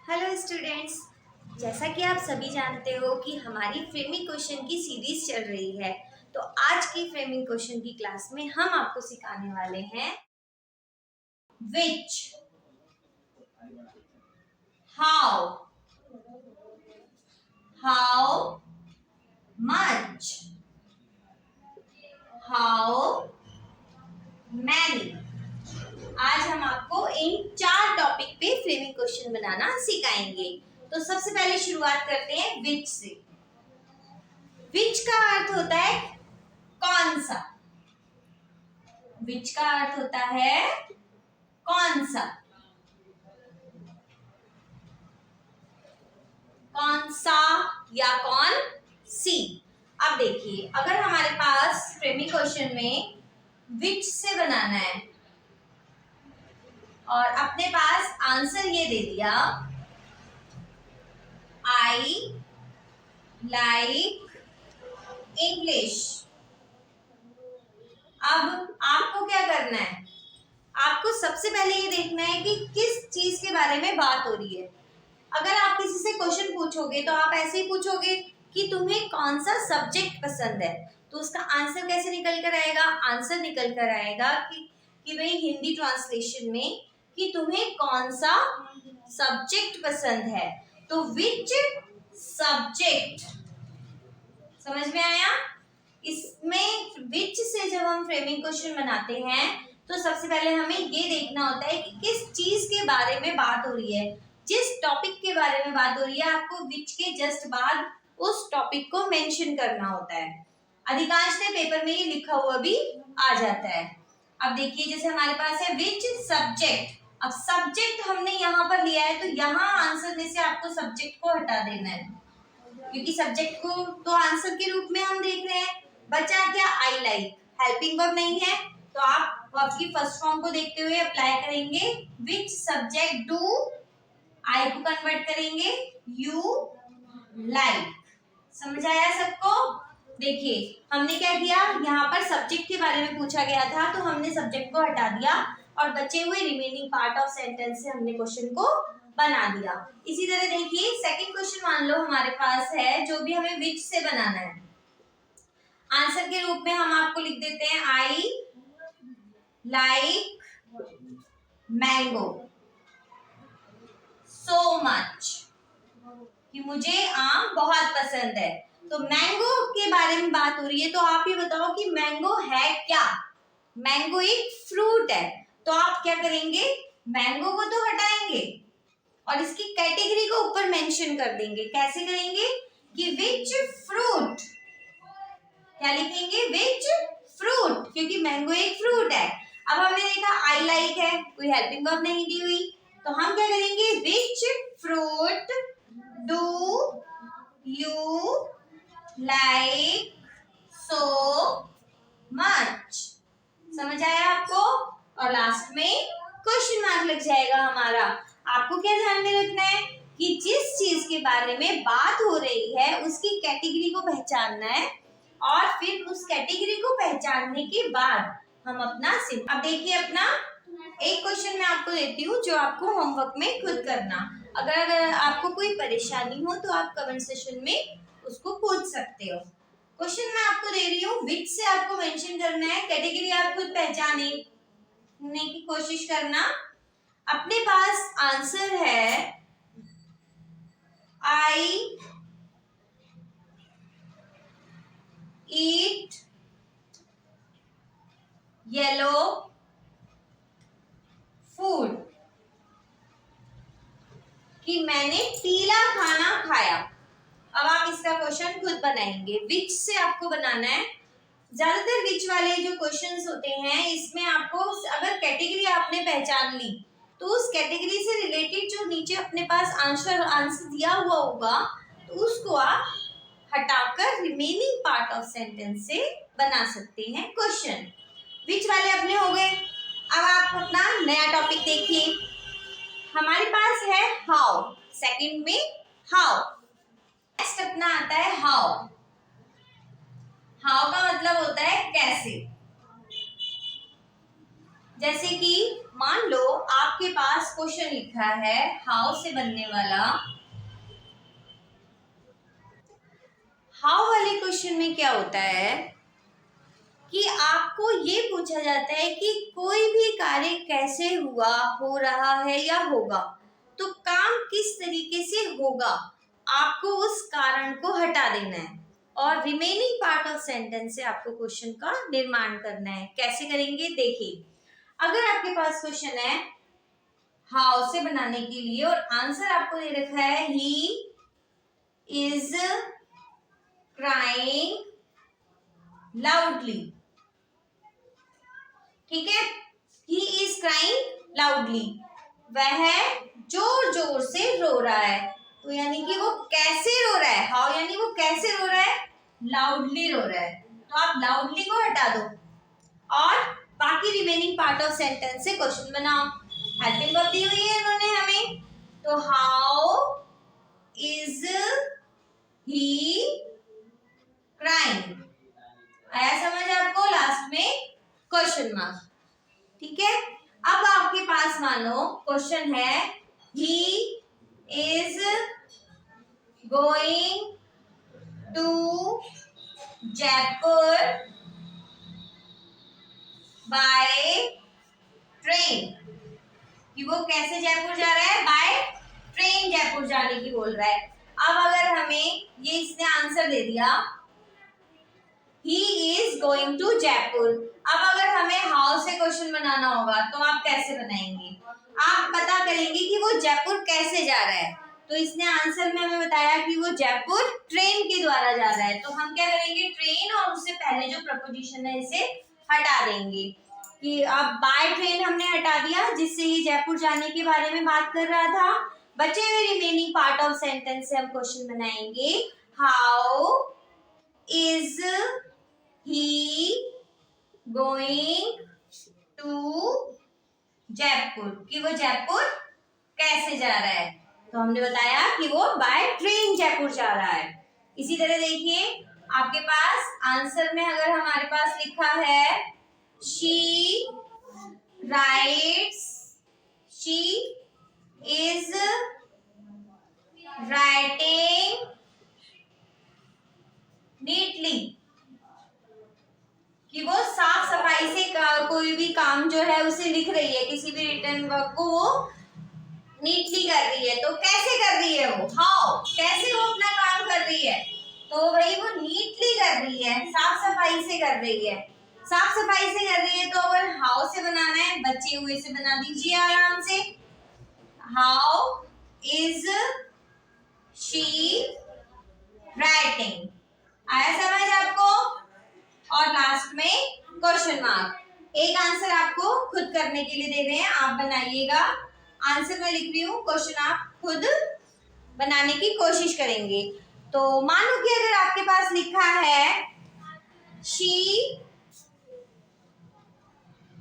Hello students. जैसा कि आप सभी जानते हो कि हमारी फ्रेमिंग क्वेश्चन की सीरीज चल रही है, तो आज की फ्रेमिंग क्वेश्चन की क्लास में हम आपको सिखाने वाले हैं which, how, how much, how many. आज हम आपको इन 4 टॉपिक पे फ्रेमिंग क्वेश्चन बनाना सिखाएंगे। तो सबसे पहले शुरुआत करते हैं विच से। विच का अर्थ होता है कौन सा। विच का अर्थ होता है कौन सा, कौन सा या कौन सी। अब देखिए, अगर हमारे पास फ्रेमिंग क्वेश्चन में विच से बनाना है और अपने पास आंसर ये दे दिया आई लाइक इंग्लिश। अब आपको क्या करना है, आपको सबसे पहले ये देखना है कि किस चीज के बारे में बात हो रही है। अगर आप किसी से क्वेश्चन पूछोगे तो आप ऐसे ही पूछोगे कि तुम्हें कौन सा सब्जेक्ट पसंद है, तो उसका आंसर कैसे निकल कर आएगा। आंसर निकल कर आएगा कि भाई हिंदी ट्रांसलेशन में कि तुम्हें कौन सा सब्जेक्ट पसंद है, तो विच सब्जेक्ट। समझ में आया। इसमें विच से जब हम फ्रेमिंग क्वेश्चन बनाते हैं तो सबसे पहले हमें ये देखना होता है कि किस चीज के बारे में बात हो रही है। जिस टॉपिक के बारे में बात हो रही है, आपको विच के जस्ट बाद उस टॉपिक को मेंशन करना होता है। अधिकांश ने पेपर में ये लिखा हुआ भी आ जाता है। अब देखिए, जैसे हमारे पास है विच सब्जेक्ट। अब सब्जेक्ट हमने यहाँ पर लिया है, तो यहाँ आंसर में से आपको सब्जेक्ट को हटा देना है, क्योंकि सब्जेक्ट को तो आंसर के रूप में हम देख रहे हैं। बचा क्या, आई लाइक। हेल्पिंग वर्ब नहीं है, तो आप वर्ब की फर्स्ट फॉर्म को देखते हुए अप्लाई करेंगे विच सब्जेक्ट डू, आई को कन्वर्ट करेंगे यू लाइक। समझ आया सबको। देखिए, हमने क्या किया, यहाँ पर सब्जेक्ट के बारे में पूछा गया था तो हमने सब्जेक्ट को हटा दिया और बचे हुए रिमेनिंग पार्ट ऑफ सेंटेंस से हमने क्वेश्चन को बना दिया। इसी तरह देखिए, सेकंड क्वेश्चन मान लो हमारे पास है, जो भी हमें विच से बनाना है। आंसर के रूप में हम आपको लिख देते हैं I like mango so much, कि मुझे आम बहुत पसंद है। तो मैंगो के बारे में बात हो रही है, तो आप ये बताओ कि मैंगो है क्या। मैंगो एक फ्रूट है, तो आप क्या करेंगे, मैंगो को तो हटाएंगे और इसकी कैटेगरी को ऊपर मेंशन कर देंगे। कैसे करेंगे कि विच फ्रूट, क्या लिखेंगे, विच फ्रूट, क्योंकि मैंगो एक फ्रूट है। अब हमने देखा आई लाइक है, कोई हेल्पिंग वर्ब नहीं दी हुई, तो हम क्या करेंगे, which fruit do you like so much. समझ आया आपको। और लास्ट में क्वेश्चन मार्क लग जाएगा हमारा। आपको क्या ध्यान में रखना है कि जिस चीज के बारे में बात हो रही है उसकी कैटेगरी को पहचानना है, और फिर उस कैटेगरी को पहचानने के बाद हम अपना अब देखिए, अपना एक क्वेश्चन मैं आपको देती हूँ जो आपको होमवर्क में खुद करना। अगर आपको कोई परेशानी हो तो आप कमेंट सेक्शन में उसको पूछ सकते हो। क्वेश्चन मैं आपको दे रही हूँ, विच से आपको मेंशन करना है, कैटेगरी आप खुद पहचाने की कोशिश करना। अपने पास आंसर है आई ईट येलो फूड, कि मैंने पीला खाना खाया। अब आप इसका क्वेश्चन खुद बनाएंगे। विच से आपको बनाना है। ज्यादातर विच वाले जो क्वेश्चंस होते हैं, इसमें आपको अगर कैटेगरी आपने पहचान ली तो उस कैटेगरी से रिलेटेड जो नीचे अपने पास आंसर दिया हुआ होगा, तो उसको आप हटाकर रिमेनिंग पार्ट ऑफ सेंटेंस से बना सकते हैं क्वेश्चन। विच वाले अपने हो गए। अब आप अपना नया टॉपिक देखिए। हमारे पास है हाउ, सेकंड में हाउ। नेक्स्ट अपना आता है हाउ। हाउ का मतलब होता है कैसे। जैसे कि मान लो आपके पास क्वेश्चन लिखा है हाउ से बनने वाला। हाउ वाले क्वेश्चन में क्या होता है कि आपको ये पूछा जाता है कि कोई भी कार्य कैसे हुआ, हो रहा है या होगा, तो काम किस तरीके से होगा, आपको उस कारण को हटा देना है और रिमेनिंग पार्ट ऑफ सेंटेंस से आपको क्वेश्चन का निर्माण करना है। कैसे करेंगे देखिए, अगर आपके पास क्वेश्चन है हाउ से बनाने के लिए और आंसर आपको दे रखा है ही इज क्राइंग लाउडली, ठीक है, ही इज क्राइंग लाउडली, वह जोर जोर से रो रहा है। तो यानी कि वो कैसे रो रहा है, हाउ यानी वो कैसे रो रहा है, लाउडली रो रहा है, तो आप लाउडली को हटा दो और बाकी रिमेनिंग पार्ट ऑफ सेंटेंस से क्वेश्चन बनाओ। हेल्पिंग वर्ब दी हुई है इन्होंने हमें, तो हाउ इज ही क्राइंग, आया समझ आपको, लास्ट में क्वेश्चन मार्क, ठीक है। अब आपके पास मानो क्वेश्चन है he is going to Jaipur by train, कि वो कैसे जयपुर जा रहा है, बाय ट्रेन जयपुर जाने की बोल रहा है। अब अगर हमें ये इसने आंसर दे दिया he is going to Jaipur, अब अगर हमें हाउ से क्वेश्चन बनाना होगा तो आप कैसे बनाएंगे, आप पता करेंगे कि वो जयपुर कैसे जा रहा है। तो इसने आंसर में हमें बताया कि वो जयपुर ट्रेन के द्वारा जा रहा है, तो हम क्या करेंगे, ट्रेन और उससे पहले जो प्रपोजिशन है इसे हटा देंगे, कि अब बाय ट्रेन हमने हटा दिया जिससे ही जयपुर जाने के बारे में बात कर रहा था। बचे हुए रिमेनिंग पार्ट ऑफ सेंटेंस से हम क्वेश्चन बनाएंगे how is he going to Jaipur, कि वो जयपुर कैसे जा रहा है, तो हमने बताया कि वो बाय ट्रेन जयपुर जा रहा है। इसी तरह देखिए आपके पास आंसर में अगर हमारे पास लिखा है she writes, she is writing neatly, कि वो साफ सफाई से कोई भी काम जो है उसे लिख रही है, किसी भी रिटन वर्क को वो नीटली कर रही है। तो कैसे कर रही है वो, हाउ, कैसे वो अपना काम कर रही है, तो भाई वो नीटली कर रही है, साफ सफाई से कर रही है, साफ सफाई से कर रही है। तो अगर हाउ से बनाना है बचे हुए से बना दीजिए आराम से, हाउ इज शी राइटिंग, आया समझ आपको, और लास्ट में क्वेश्चन मार्क। एक आंसर आपको खुद करने के लिए दे रहे हैं, आप बनाइएगा, आंसर मैं लिख रही हूँ, क्वेश्चन आप खुद बनाने की कोशिश करेंगे। तो मानो कि अगर आपके पास लिखा है she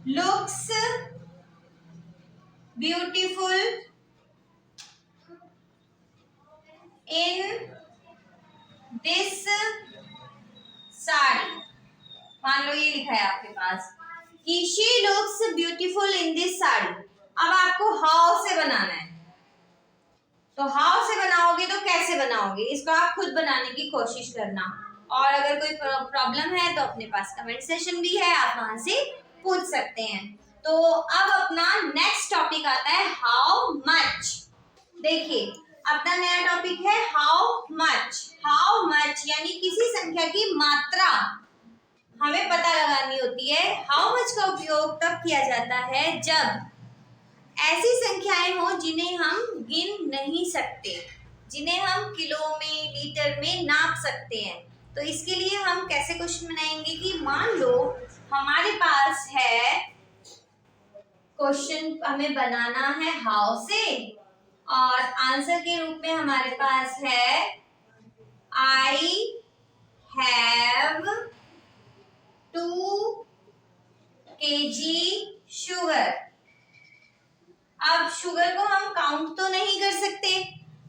looks beautiful in this sari, मान लो ये लिखा है आपके पास कि she looks beautiful in this sari. अब आपको हाउ से बनाना है, तो हाउ से बनाओगे तो कैसे बनाओगे, इसको आप खुद बनाने की कोशिश करना, और अगर कोई प्रॉब्लम है तो अपने पास कमेंट सेशन भी है, आप वहां से पूछ सकते हैं। तो अब अपना नेक्स्ट टॉपिक आता है हाउ मच। देखिए अपना नया टॉपिक है हाउ मच। हाउ मच यानी किसी संख्या की मात्रा हमें पता लगानी होती है। हाउ मच का उपयोग तब किया जाता है जब ऐसी संख्याएं हो जिन्हें हम गिन नहीं सकते, जिन्हें हम किलो में, लीटर में नाप सकते हैं। तो इसके लिए हम कैसे क्वेश्चन बनाएंगे कि मान लो हमारे पास है क्वेश्चन, हमें बनाना है हाउ से, और आंसर के रूप में हमारे पास है आई हैव 2 kg शुगर। अब शुगर को हम काउंट तो नहीं कर सकते,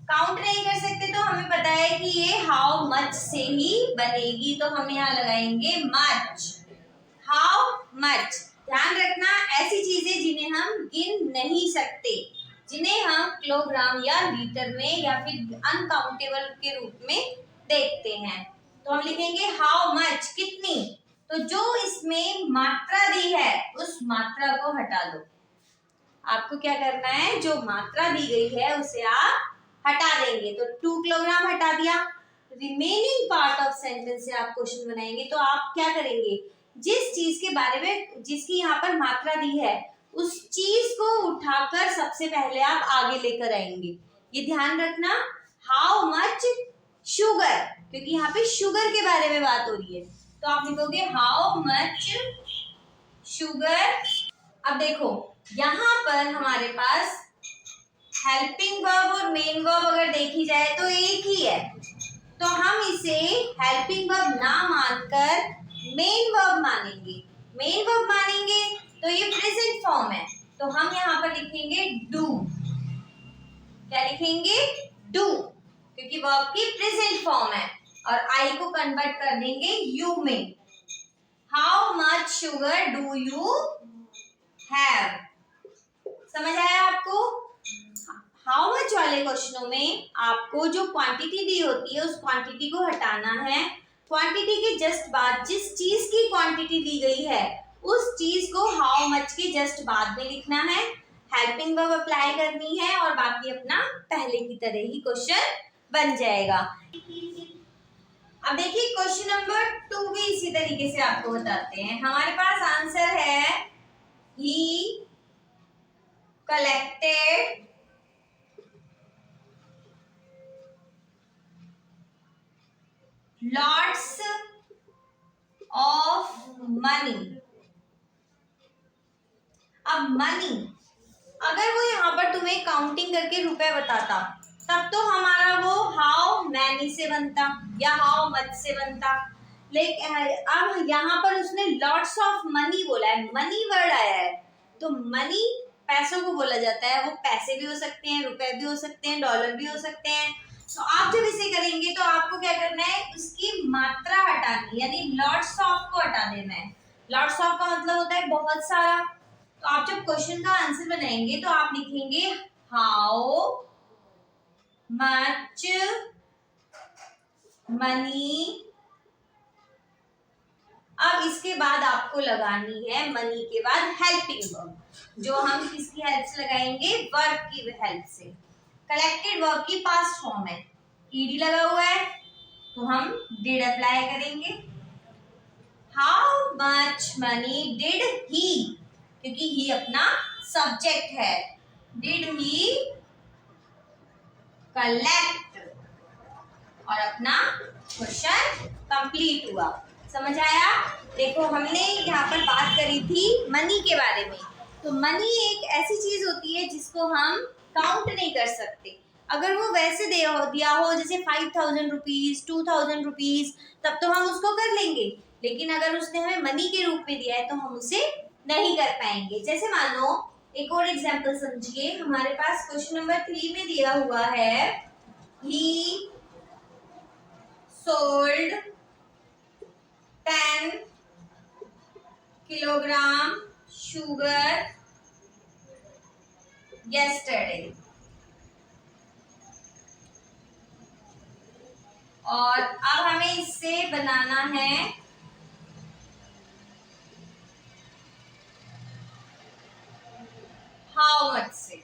काउंट नहीं कर सकते, तो हमें पता है कि ये हाउ मच से ही बनेगी, तो हम यहाँ लगाएंगे मच, हाउ मच। ध्यान रखना, ऐसी चीजें जिन्हें हम गिन नहीं सकते, जिन्हें हम किलोग्राम या लीटर में या फिर अनकाउंटेबल के रूप में देखते हैं, तो हम लिखेंगे हाउ मच, कितनी। तो जो इसमें मात्रा दी है उस मात्रा को हटा दो। आपको क्या करना है, जो मात्रा दी गई है उसे आप हटा देंगे। तो 2 किलोग्राम हटा दिया। रिमेनिंग पार्ट ऑफ सेंटेंस से आप क्वेश्चन बनाएंगे। तो आप क्या करेंगे, जिस चीज के बारे में, जिसकी यहाँ पर मात्रा दी है, उस चीज को उठाकर सबसे पहले आप आगे लेकर आएंगे। ये ध्यान रखना, हाउ मच शुगर, क्योंकि यहाँ पे शुगर के बारे में बात हो रही है। तो आप लिखोगे हाउ मच शुगर। अब देखो यहाँ पर हमारे पास हेल्पिंग वर्ब और मेन वर्ब अगर देखी जाए तो एक ही है, तो हम इसे हेल्पिंग वर्ब ना मानकर मेन वर्ब मानेंगे। मेन वर्ब मानेंगे तो ये प्रेजेंट फॉर्म है, तो हम यहाँ पर लिखेंगे डू। क्या लिखेंगे, डू, क्योंकि वर्ब की प्रेजेंट फॉर्म है। और आई को कन्वर्ट कर देंगे यू में। How much sugar do you have. समझ आया आपको? हाउ मच वाले क्वेश्चनों में आपको जो क्वांटिटी दी होती है उस क्वांटिटी को हटाना है। क्वांटिटी के जस्ट बाद जिस चीज की क्वांटिटी दी गई है उस चीज को हाउ मच के जस्ट बाद में लिखना है। हेल्पिंग वर्ब अप्लाई करनी है और बाकी अपना पहले की तरह ही क्वेश्चन बन जाएगा। अब देखिए क्वेश्चन नंबर 2 भी इसी तरीके से आपको बताते हैं। हमारे पास आंसर है ही कलेक्टेड lots of money। अब मनी, अगर वो यहाँ पर तुम्हें काउंटिंग करके रुपए बताता तब तो हमारा वो हाउ मैनी से बनता या हाउ मच से बनता, लेकिन अब यहाँ पर उसने लॉट्स ऑफ मनी बोला है, मनी वर्ड आया है। तो मनी पैसों को बोला जाता है, वो पैसे भी हो सकते हैं, रुपए भी हो सकते हैं, डॉलर भी हो सकते हैं। तो आप जब इसे करेंगे तो आपको क्या करना है, उसकी मात्रा हटानी, यानी लॉट्स ऑफ को हटा देना है। लॉट्स ऑफ का मतलब होता है बहुत सारा। तो आप जब क्वेश्चन का आंसर बनाएंगे तो आप लिखेंगे हाउ मच मनी। अब इसके बाद आपको लगानी है मनी के बाद हेल्पिंग वर्ब, जो हम किसकी हेल्प से लगाएंगे, वर्ब की हेल्प से। कलेक्टेड वर्ब की पास्ट फॉर्म है, ईडी लगा हुआ है तो हम डिड अप्लाई करेंगे। How much money did he, क्योंकि ही अपना सब्जेक्ट है, डिड ही कलेक्ट, और अपना क्वेश्चन कंप्लीट हुआ। समझ आया? देखो हमने यहाँ पर बात करी थी मनी के बारे में। तो मनी एक ऐसी चीज होती है जिसको हम काउंट नहीं कर सकते। अगर वो वैसे दिया हो जैसे 5000 रुपीज, 2000 रुपीज, तब तो हम उसको कर लेंगे। लेकिन अगर उसने हमें मनी के रूप में दिया है तो हम उसे नहीं कर पाएंगे। जैसे मान लो एक और एग्जाम्पल समझिए, हमारे पास क्वेश्चन नंबर 3 में दिया हुआ है ही sold 10 kilogram sugar yesterday। और अब हमें इससे बनाना है हाउ मच से।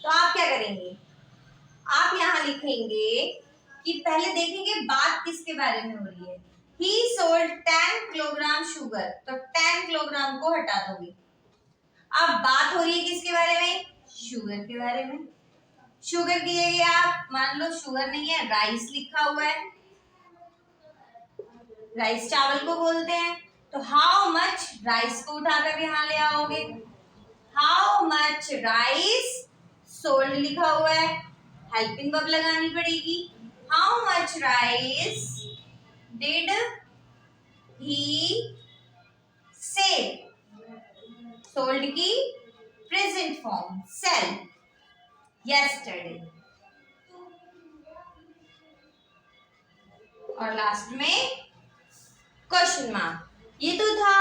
तो आप क्या करेंगे, आप यहाँ लिखेंगे कि पहले देखेंगे बात किसके बारे में हो रही है। ही सोल्ड 10 किलोग्राम शुगर, तो 10 किलोग्राम को हटा दोगे। अब बात हो रही है किसके बारे में, शुगर के बारे में। शुगर की जगह आप मान लो शुगर नहीं है, राइस लिखा हुआ है, राइस चावल को बोलते हैं। तो हाउ मच राइस को उठाकर यहाँ ले आओगे, हाउ मच राइस सोल्ड लिखा हुआ है, हेल्पिंग वर्ब लगानी पड़ेगी। How much rice did he sell, sold की प्रेजेंट फॉर्म सेल, yesterday। और लास्ट में क्वेश्चन मार्क। ये तो था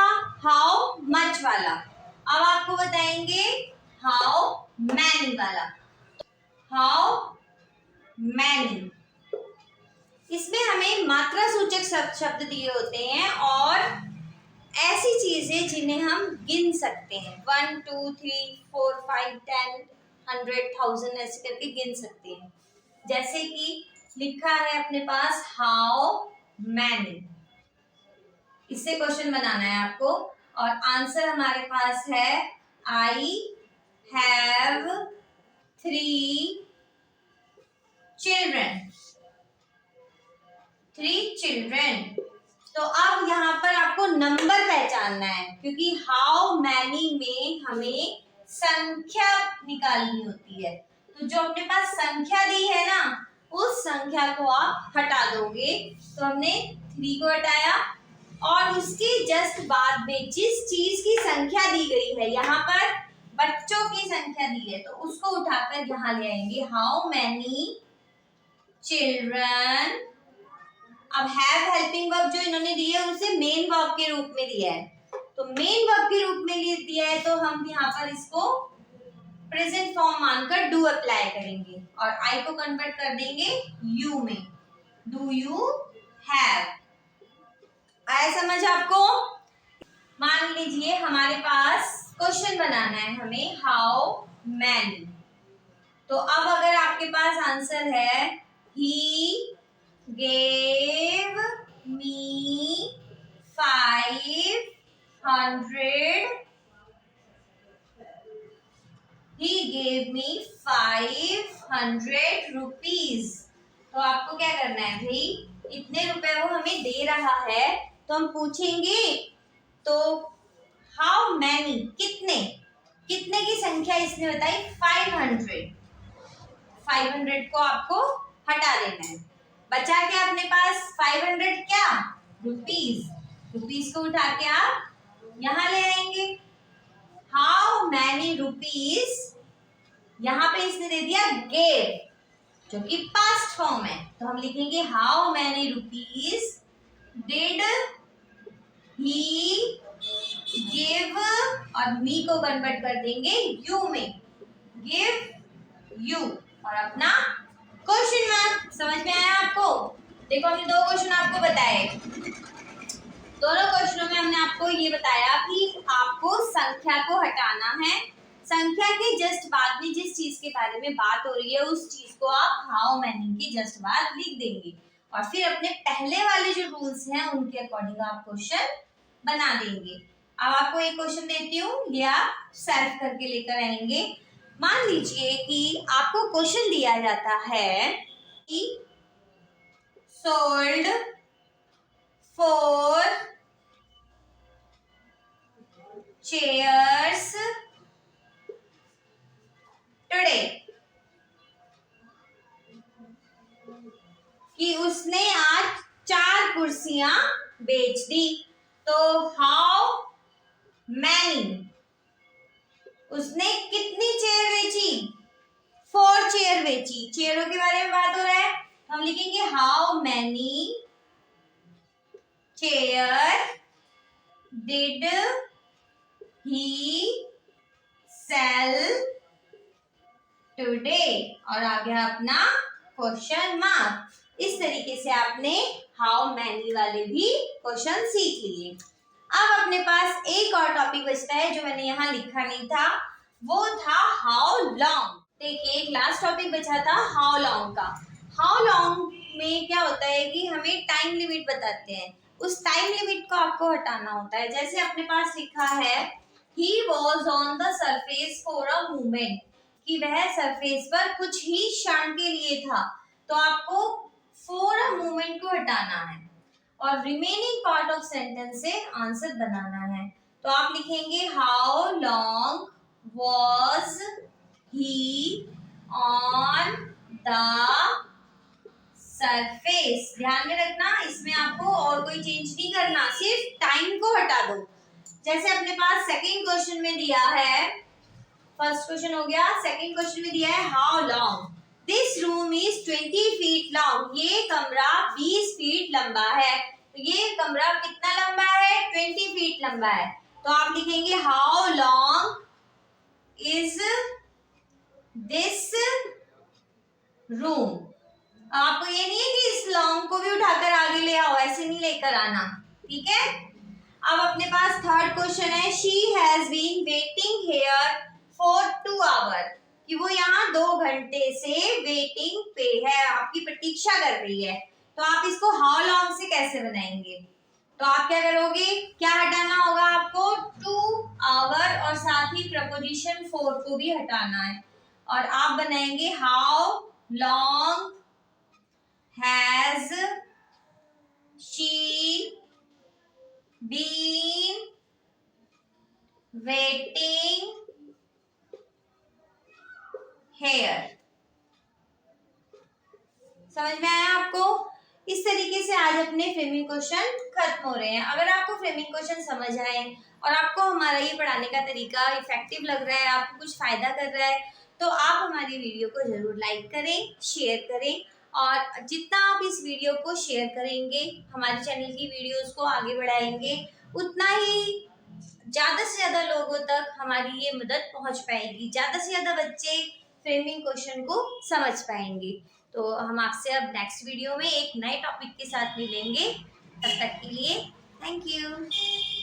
हाउ मच वाला। अब आपको बताएंगे हाउ मैनी वाला। हाउ मैनी, इसमें हमें मात्रा सूचक शब्द दिए होते हैं और ऐसी चीजें जिन्हें हम गिन सकते हैं। 1 2 3 4 5 10 100 1000 ऐसे करके गिन सकते हैं। जैसे कि लिखा है अपने पास हाउ मैनी, इससे क्वेश्चन बनाना है आपको और आंसर हमारे पास है आई हैव 3 चिल्ड्रन। 3 चिल्ड्रन। तो अब यहाँ पर आपको नंबर पहचानना है, क्योंकि हाउ मैनी में हमें संख्या निकालनी होती है। तो जो अपने पास संख्या दी है ना, उस संख्या को आप हटा दोगे। तो हमने 3 को हटाया और उसके जस्ट बाद में जिस चीज की संख्या दी गई है, यहाँ पर बच्चों की संख्या दी है, तो उसको उठाकर यहाँ ले आएंगे। How many children. अब हैव हेल्पिंग वर्ब जो इन्होंने दी है उसे मेन वर्ब के रूप में दिया है, तो मेन वर्ब के रूप में दिया है, तो हम यहाँ पर इसको प्रेजेंट फॉर्म मानकर डू अप्लाई करेंगे और आई को कन्वर्ट कर देंगे यू में। Do you have. आया समझ आपको? मान लीजिए हमारे पास क्वेश्चन बनाना है हमें हाउ मैनी। तो अब अगर आपके पास आंसर है ही gave me 500 he gave me 500 rupees। तो आपको क्या करना है भाई, इतने रुपए वो हमें दे रहा है, तो हम पूछेंगे तो हाउ मैनी, कितने, कितने की संख्या इसने बताई 500। 500 को आपको हटा देना है। बचा क्या अपने पास 500 क्या रुपीज। रुपीज को उठा के आप यहाँ ले आएंगे। हाउ मैनी रुपीज, यहाँ पे इसने दे दिया गेव, जो कि पास्ट फॉर्म है, तो हम लिखेंगे how many rupees did he give, और मी को कन्वर्ट कर देंगे यू में, गिव यू और अपना क्वेश्चन मार्क। समझ में आया आपको? देखो हमने 2 क्वेश्चन आपको बताए। दोनों क्वेश्चनों में हमने आपको ये बताया कि आपको संख्या को हटाना है। संख्या के जस्ट बाद में जिस चीज के बारे में बात हो रही है उस चीज को आप हाउ मैनी के जस्ट बाद लिख देंगे और फिर अपने पहले वाले जो रूल्स हैं उनके अकॉर्डिंग आप क्वेश्चन बना देंगे। अब आपको एक क्वेश्चन देती हूँ, ये आप सेल्फ करके लेकर आएंगे। मान लीजिए कि आपको क्वेश्चन दिया जाता है कि सोल्ड 4 चेयर्स टुडे, कि उसने आज 4 कुर्सियां बेच दी। तो हाउ मैनी, उसने कितनी चेयर बेची 4 चेयर बेची। चेयरों के बारे में बात हो रहा है, हम लिखेंगे how many chair did he sell today, और आ गया अपना क्वेश्चन मार्क। इस तरीके से आपने हाउ मैनी वाले भी क्वेश्चन सीख लिए। अब अपने पास एक और टॉपिक बचता है जो मैंने यहाँ लिखा नहीं था, वो था हाउ लॉन्ग। देखिए एक लास्ट टॉपिक बचा था हाउ लॉन्ग का। हाउ लॉन्ग में क्या होता है कि हमें टाइम लिमिट बताते हैं, उस टाइम लिमिट को आपको हटाना होता है। जैसे अपने पास लिखा है he was on the surface for a moment, कि वह सरफेस पर कुछ ही क्षण के लिए था, तो आपको for a moment को हटाना है और रिमेनिंग पार्ट ऑफ सेंटेंस से आंसर बनाना है। तो आप लिखेंगे how long was he on the surface. ध्यान में रखना, इसमें आपको और कोई चेंज नहीं करना, सिर्फ टाइम को हटा दो। जैसे अपने पास सेकंड क्वेश्चन में दिया है, फर्स्ट क्वेश्चन हो गया, सेकंड क्वेश्चन में दिया है how long this room is 20 feet long, ये कमरा 20 फीट लंबा है। ये कमरा कितना लंबा है? 20 फीट लंबा है। तो आप लिखेंगे how long is this room. आपको ये नहीं है कि इस लॉन्ग को भी उठाकर आगे ले आओ, ऐसे नहीं लेकर आना, ठीक है। अब अपने पास थर्ड क्वेश्चन है, she has been waiting here for 2 hour, कि वो यहाँ 2 घंटे से वेटिंग पे है, आपकी प्रतीक्षा कर रही है। तो आप इसको हाउ लॉन्ग से कैसे बनाएंगे? तो आप क्या करोगे, क्या हटाना होगा आपको? 2 आवर और साथ ही प्रपोजिशन फॉर को भी हटाना है, और आप बनाएंगे how long has she been waiting here. समझ में आया आपको? इस तरीके से आज अपने फ्रेमिंग क्वेश्चन खत्म हो रहे हैं। अगर आपको फ्रेमिंग क्वेश्चन समझ आए और आपको हमारा ये पढ़ाने का तरीका इफेक्टिव लग रहा है, आपको कुछ फायदा कर रहा है, तो आप हमारी वीडियो को जरूर लाइक करें, शेयर करें, और जितना आप इस वीडियो को शेयर करेंगे, हमारे चैनल की वीडियोस को आगे बढ़ाएंगे, उतना ही ज़्यादा से ज़्यादा लोगों तक हमारी ये मदद पहुंच पाएगी, ज़्यादा से ज़्यादा बच्चे फ्रेमिंग क्वेश्चन को समझ पाएंगे। तो हम आपसे अब नेक्स्ट वीडियो में एक नए टॉपिक के साथ मिलेंगे। तब तक के लिए थैंक यू।